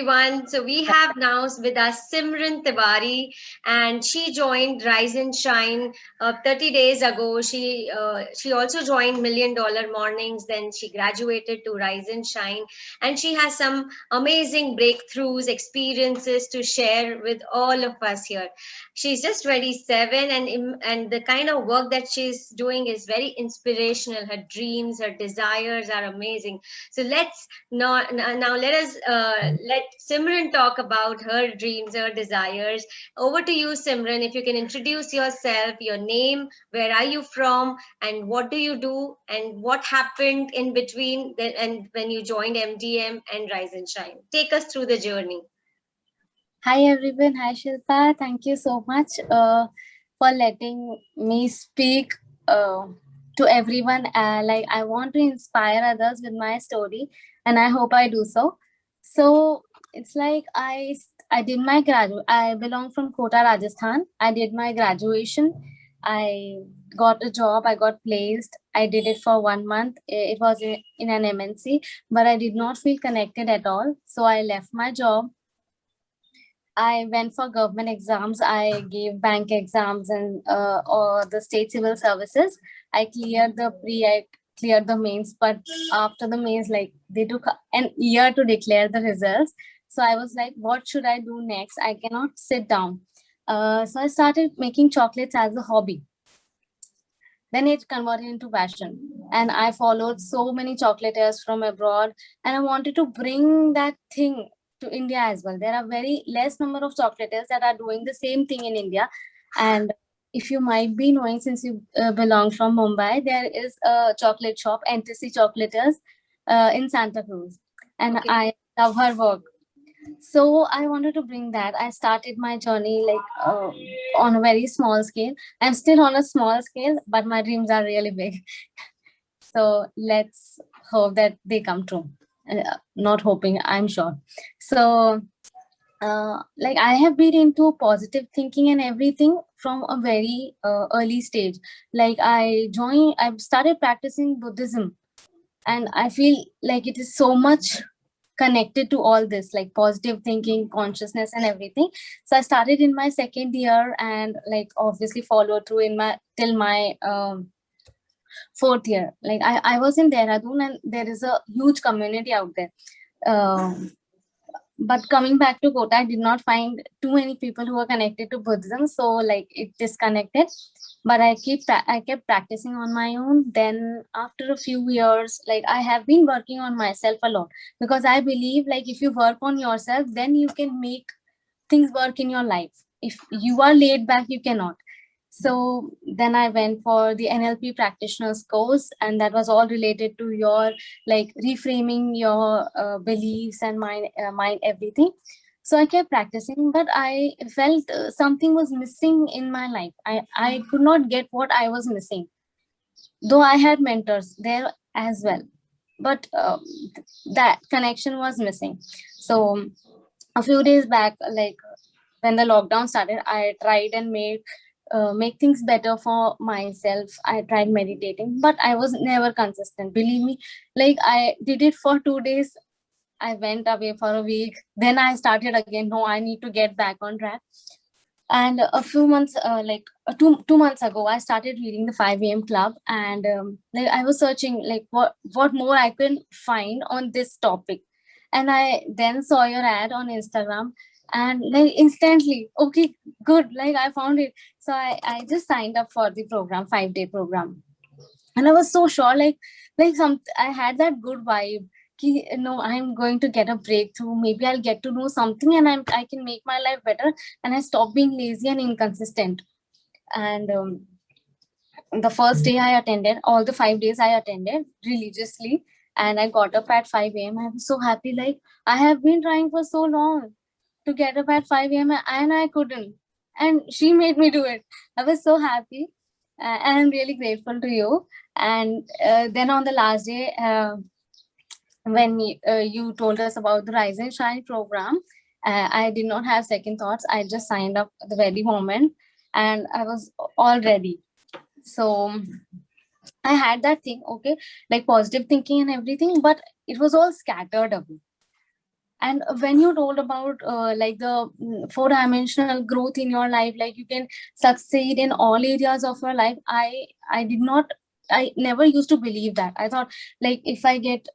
everyone. So we have now with us Simran Tiwari, and she joined Rise and Shine 30 days ago. She also joined Million Dollar Mornings. Then she graduated to Rise and Shine, and she has some amazing breakthroughs, experiences to share with all of us here. She's just 27, and the kind of work that she's doing is very inspirational. Her dreams, her desires are amazing. So now let us let Simran talk about her dreams, her desires. Over to you, Simran. If you can introduce yourself, your name, where are you from, and what do you do, and what happened in between and when you joined MDM and Rise and Shine. Take us through the journey. Hi everyone. Hi Shilpa. Thank you so much for letting me speak to everyone. I want to inspire others with my story, and I hope I do so. So it's like I did my graduate. I belong from Kota, Rajasthan. I did my graduation. I got a job. I got placed. I did it for 1 month. It was in an MNC, but I did not feel connected at all. So I left my job. I went for government exams. I gave bank exams and or the state civil services. I cleared the I cleared the mains, but after the mains, like they took an year to declare the results. So I was like, what should I do next? I cannot sit down. So I started making chocolates as a hobby. Then it converted into passion, and I followed so many chocolatiers from abroad, and I wanted to bring that thing to India as well. There are very less number of chocolatiers that are doing the same thing in India. And if you might be knowing, since you belong from Mumbai, there is a chocolate shop, NTC Chocolatiers, in Santa Cruz, and Okay. I love her work. So I wanted to bring that. I started my journey on a very small scale. I'm still on a small scale, but my dreams are really big. So let's hope that they come true. Not hoping, I'm sure. So I have been into positive thinking and everything from a very early stage. I started practicing Buddhism, and I feel like it is so much connected to all this, like positive thinking, consciousness, and everything. So I started in my second year, and like obviously followed through in my till my fourth year. I was in Dehradun, and there is a huge community out there. But coming back to Kota, I did not find too many people who are connected to Buddhism, so like it disconnected. But I kept practicing on my own. Then after a few years, like I have been working on myself a lot, because I believe like if you work on yourself, then you can make things work in your life. If you are laid back, you cannot. So then I went for the NLP practitioners course, and that was all related to your like reframing your beliefs and mind everything. So I kept practicing, but I felt something was missing in my life. I could not get what I was missing, though I had mentors there as well, but that connection was missing. So a few days back, like when the lockdown started, I tried and make things better for myself. I tried meditating, but I was never consistent, believe me. Like I did it for 2 days, I went away for a week, then I started again. No, I need to get back on track. And a few months two months ago, I started reading the 5 a.m. club, and like I was searching like what more I can find on this topic. And I then saw your ad on Instagram, and like instantly, okay, good, like I found it. So I just signed up for the program, 5-day program. And I was so sure, like some I had that good vibe. No, I'm going to get a breakthrough. Maybe I'll get to know something, and I can make my life better. And I stopped being lazy and inconsistent. And the first day I attended, all the 5 days I attended religiously, and I got up at 5 a.m. I was so happy. Like I have been trying for so long to get up at 5 a.m. and I couldn't. And she made me do it. I was so happy. And I'm really grateful to you. And then on the last day, when you told us about the Rise and Shine program, I did not have second thoughts. I just signed up at the very moment, and I was all ready. So I had that thing, okay, like positive thinking and everything, but it was all scattered away. And when you told about like the four-dimensional growth in your life, like you can succeed in all areas of your life, I did not, I never used to believe that. I thought like if I get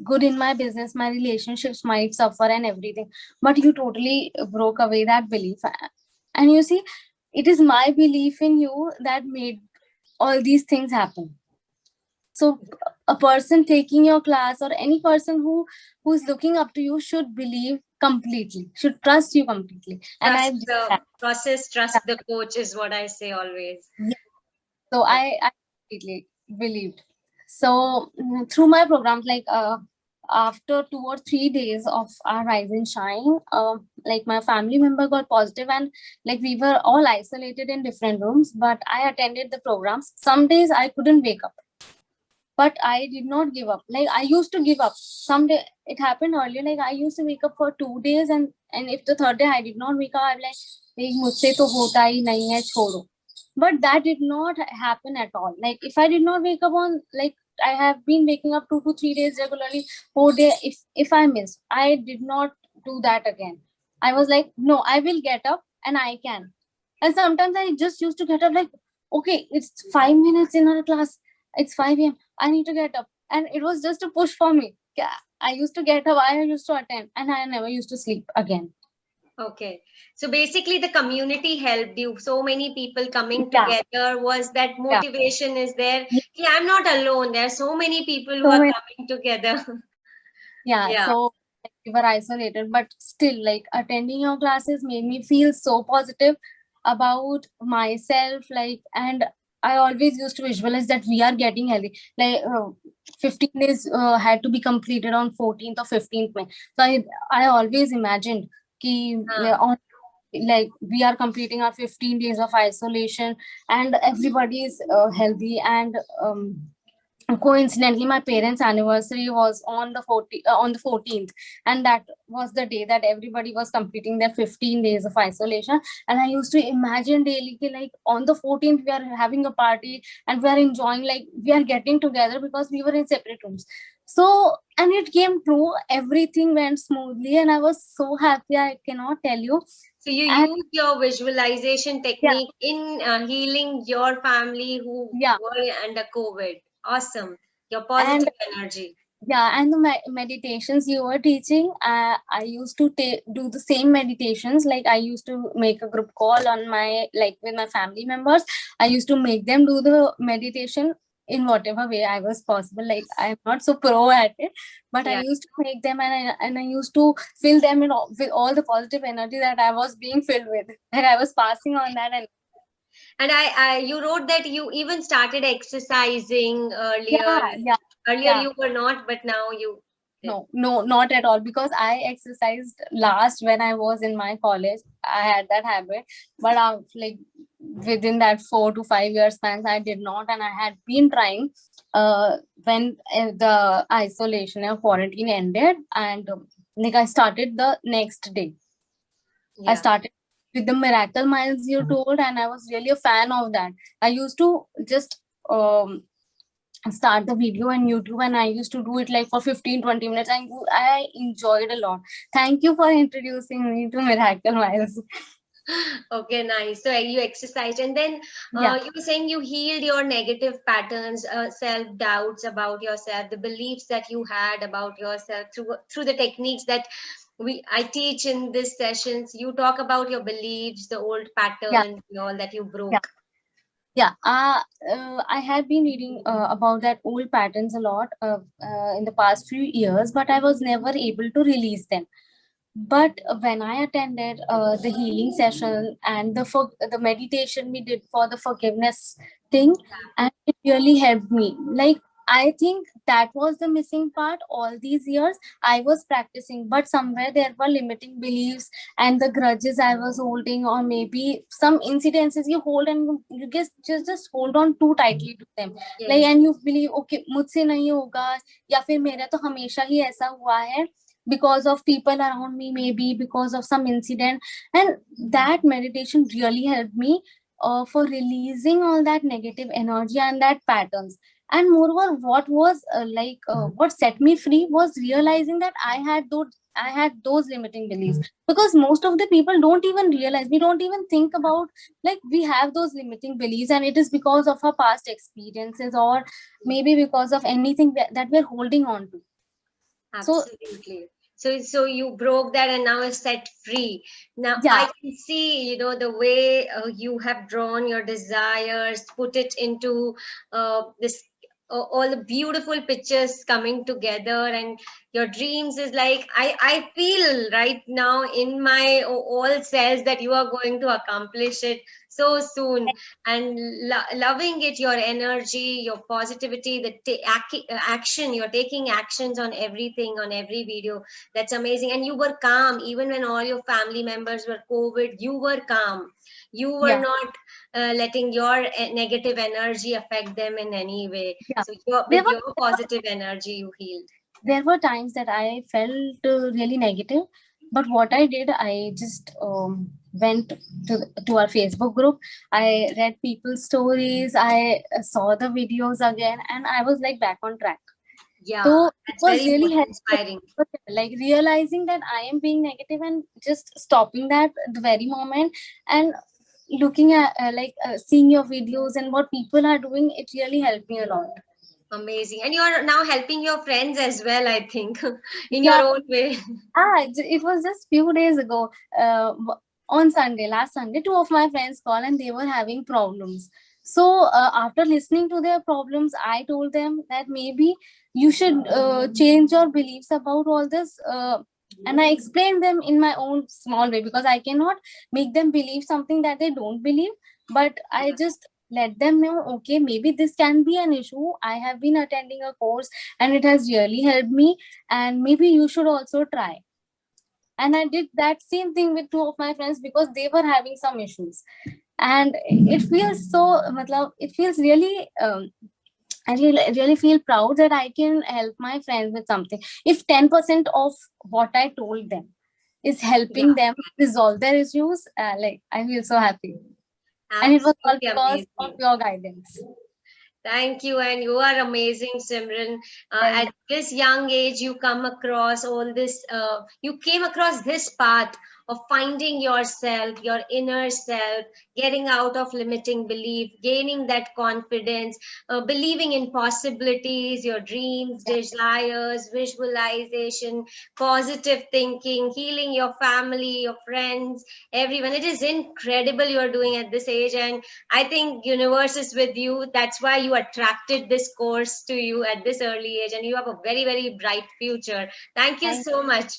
good in my business, my relationships might suffer and everything. But you totally broke away that belief. And you see, it is my belief in you that made all these things happen. So a person taking your class or any person who's looking up to you should believe completely, should trust you completely. And I Trust did the that. process, trust the coach is what I say always. Yeah. So Yeah. I completely believed. So through my programs, like after 2 or 3 days of our Rise and Shine, like my family member got positive, and like we were all isolated in different rooms, but I attended the programs. Some days I couldn't wake up, but I did not give up. Like I used to give up. Someday it happened earlier. Like I used to wake up for 2 days, and if the third day I did not wake up, I'm like, "Hey, मुझसे तो होता ही नहीं है, छोड़ो." But that did not happen at all. Like if I did not wake up on, like I have been waking up 2 to 3 days regularly, 4 day. If I missed, I did not do that again. I was like, no, I will get up and I can. And sometimes I just used to get up like, okay, it's 5 minutes in our class. It's 5 a.m. I need to get up. And it was just a push for me. Yeah, I used to get up, I used to attend, and I never used to sleep again. Okay. So basically the community helped you. So many people coming Yeah. together, was that Yeah. motivation is there. Yeah. Yeah, I'm not alone. There are so many people who So are many, coming together. yeah. Yeah. So like, we were isolated, but still, like attending your classes made me feel so positive about myself. Like, and I always used to visualize that we are getting healthy. Like 15 days had to be completed on 14th or 15th May. So I always imagined ki, on like we are completing our 15 days of isolation and everybody is healthy. And coincidentally my parents anniversary was on the 14th, and that was the day that everybody was completing their 15 days of isolation. And I used to imagine daily ki, like on the 14th we are having a party and we are enjoying, like we are getting together because we were in separate rooms. So, and it came true, everything went smoothly and I was so happy, I cannot tell you. So you And use your visualization yeah, technique in healing your family who yeah. were under COVID. Awesome. Your And positive energy. yeah, and the meditations you were teaching, I used to do the same meditations. Like I used to make a group call on my, like with my family members. I used to make them do the meditation in whatever way I was possible. Like I'm not so pro at it, but I Yeah. used to make them, and I used to fill them with all the positive energy that I was being filled with. Like I was passing on that, And you wrote that you even started exercising earlier. yeah, yeah, Earlier yeah. you were not, but now you did. No, not at all. Because I exercised last when I was in my college. I had that habit, but like within that 4 to 5 years span, I did not, and I had been trying. When the isolation or quarantine ended, and like I started the next day. I Yeah. started with the Miracle Miles you told, and I was really a fan of that. I used to just start the video on YouTube, and I used to do it like for 15-20 minutes. I enjoyed a lot. Thank you for introducing me to Miracle Miles. Okay, nice. So you exercised, and then Yeah, you were saying you healed your negative patterns, self doubts about yourself, the beliefs that you had about yourself through the techniques that I teach in this sessions. You talk about your beliefs, the old yeah, patterns, and all that you yeah. broke. Yeah, I had been reading about that old patterns a lot in the past few years, but I was never able to release them. But when I attended the healing session and the meditation we did for the forgiveness thing, and it really helped me. Like I think that was the missing part all these years. I was practicing, but somewhere there were limiting beliefs and the grudges I was holding, or maybe some incidences you hold and you just hold on too tightly to them. Like, Yes. and you believe, okay, मुझसे नहीं होगा, या फिर मेरा तो हमेशा ही ऐसा हुआ है, because of people around me, maybe because of some incident. And that meditation really helped me for releasing all that negative energy and that patterns. And moreover, what was what set me free was realizing that I had those limiting beliefs, because most of the people don't even realize, we don't even think about, like, we have those limiting beliefs, and it is because of our past experiences, or maybe because of anything that we're holding on to. So Absolutely. So you broke that and now is set free. Now I yeah, can see, the way you have drawn your desires, put it into this all the beautiful pictures coming together, and your dreams is like I feel right now in my all cells that you are going to accomplish it so soon, and loving it, your energy, your positivity, the action, you're taking actions on everything, on every video. That's amazing. And you were calm even when all your family members were COVID. You were calm. You were yeah, not letting your negative energy affect them in any way. yeah. So There with were your positive energy you healed. there were times that I felt really negative, but what I did, I just went to our Facebook group. I read people's stories. I saw the videos again, and I was like back on track. Yeah, So it that's was very really helpful, inspiring. like realizing that I am being negative and just stopping that at the very moment, and looking at seeing your videos and what people are doing. It really helped me a lot. Amazing. And you're now helping your friends as well, I think, in your Yeah. own way. It was just few days ago. On Sunday, last Sunday, two of my friends called and they were having problems. So after listening to their problems, I told them that maybe you should change your beliefs about all this. And I explained them in my own small way, because I cannot make them believe something that they don't believe. But I just let them know, okay, maybe this can be an issue. I have been attending a course and it has really helped me, and maybe you should also try. And I did that same thing with two of my friends, because they were having some issues. And it feels so it feels really I really feel proud that I can help my friends with something. If 10% of what I told them is Yeah, helping them resolve their issues, I feel so happy. And it was all absolutely because of amazing. your guidance. Thank you, and you are amazing, Simran. At Thank this young age, you come across all this. You came across this path of finding yourself, your inner self, getting out of limiting belief, gaining that confidence, believing in possibilities, your dreams, desires, visualization, positive thinking, healing your family, your friends, everyone. It is incredible you are doing at this age, and I think universe is with you. That's why you attracted this course to you at this early age, and you have a very, very bright future. Thank you you. so much.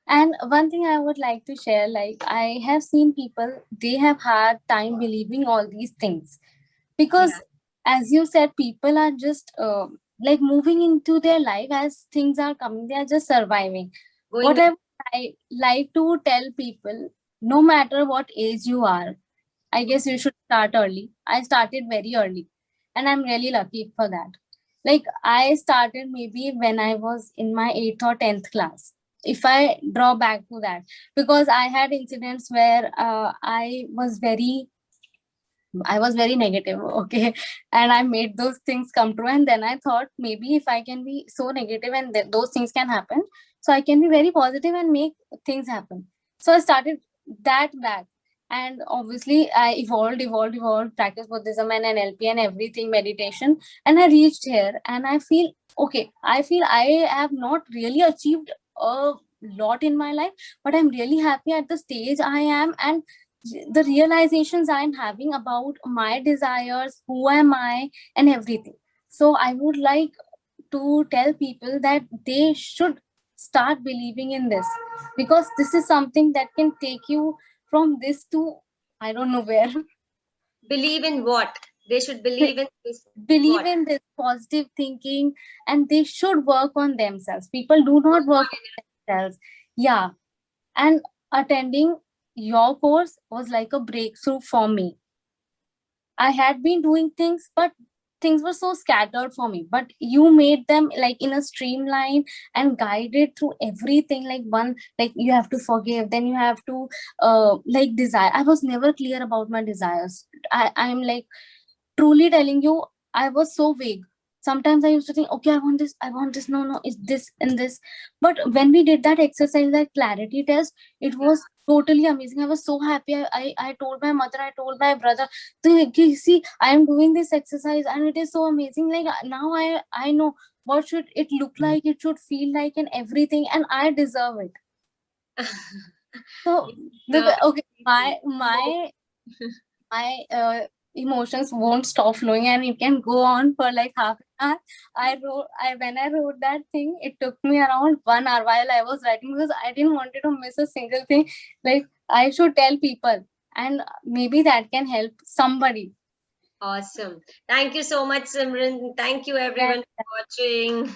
And one thing I would like to share, like I have seen people, they have had time believing all these things, Yeah, because as you said, people are just like moving into their life as things are coming. They are just surviving. going What with I like to tell people, no matter what age you are, I guess you should start early. I started very early, and I'm really lucky for that. Like I started maybe when I was in my 8th or 10th class. If I draw back to that, because I had incidents where I was very negative, okay, and I made those things come true. And then I thought, maybe if I can be so negative and those things can happen, so I can be very positive and make things happen. So I started that back, and obviously I evolved, practice Buddhism and NLP and everything, meditation, and I reached here, and I feel okay. I feel I have not really achieved a lot in my life, but I'm really happy at the stage I am, and the realizations I'm having about my desires, who am I, and everything. So I would like to tell people that they should start believing in this, because this is something that can take you from this to I don't know where. believe in what they should believe in this. Believe What? in this positive thinking, and they should work on themselves. People do not work on themselves. Yeah. And attending your course was like a breakthrough for me. I had been doing things, but things were so scattered for me. But you made them like in a streamline and guided through everything. Like one, like you have to forgive, then you have to like desire. I was never clear about my desires. I'm like truly telling you, I was so vague. sometimes I used to think, okay, I want this, no, it's this and this. But when we did that exercise, that clarity test, it was totally amazing. I was so happy. I told my mother, I told my brother, see, I am doing this exercise and it is so amazing. Like now I know what should it look like, it should feel like, and everything, and I deserve it. So okay, my emotions won't stop flowing, and it can go on for like half an hour. When I wrote that thing, it took me around 1 hour while I was writing, because I didn't want to miss a single thing. Like I should tell people, and maybe that can help somebody. Awesome. Thank you so much, Simran. Thank you everyone for watching.